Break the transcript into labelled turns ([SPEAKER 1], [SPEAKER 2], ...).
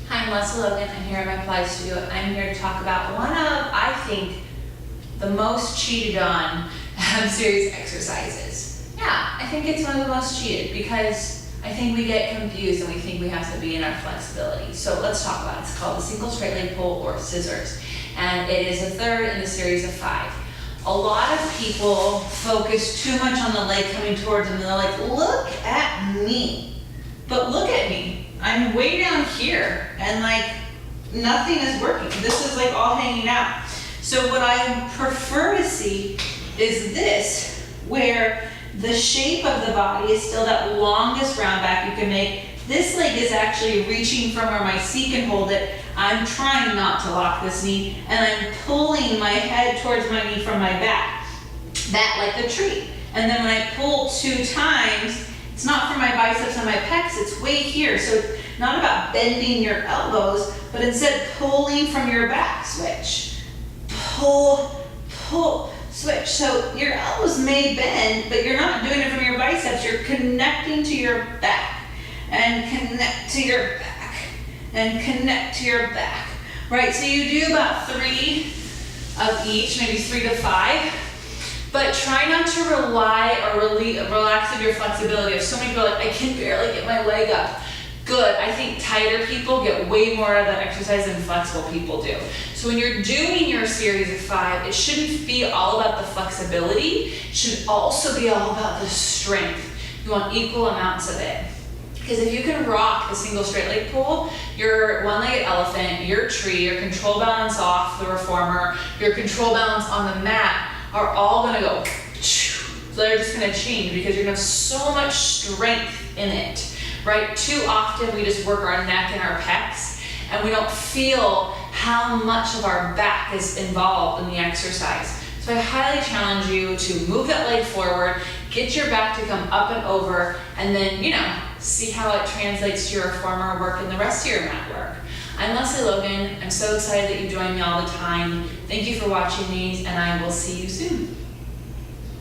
[SPEAKER 1] Hi, I'm Lesley Logan. I'm here at my Pilates studio. I'm here to talk about one of, I think, the most cheated on series exercises. Yeah, I think it's one of the most cheated because I think we get confused and we think we have to be in our flexibility. So let's talk about it. It's called the single straight leg pull or scissors. And it is the third in the series of 5. A lot of people focus too much on the leg coming towards them and they're like, look at me. But look at me. I'm way down here and like nothing is working. This is like all hanging out. So what I prefer to see is this, where the shape of the body is still that longest round back you can make. This leg is actually reaching from where my seat can hold it. I'm trying not to lock this knee and I'm pulling my head towards my knee from my back. That like the tree. And then when I pull 2 times, it's not from my biceps and my pecs, it's way here. So it's not about bending your elbows, but instead pulling from your back. Switch. Pull, pull, switch. So your elbows may bend, but you're not doing it from your biceps. You're connecting to your back and connect to your back and connect to your back. Right, so you do about 3 of each, maybe 3 to 5. But try not to rely or relax of your flexibility. If so many people are like, I can barely get my leg up. Good, I think tighter people get way more out of that exercise than flexible people do. So when you're doing your series of 5, it shouldn't be all about the flexibility. It should also be all about the strength. You want equal amounts of it. Because if you can rock the single straight leg pull, your one-legged elephant, your tree, your control balance off the reformer, your control balance on the mat, are all gonna go, they're just gonna change because you're gonna have so much strength in it, right? Too often we just work our neck and our pecs and we don't feel how much of our back is involved in the exercise. So I highly challenge you to move that leg forward, get your back to come up and over, and then, see how it translates to your reformer work and the rest of your mat work. I'm Lesley Logan. I'm so excited that you join me all the time. Thank you for watching these, and I will see you soon.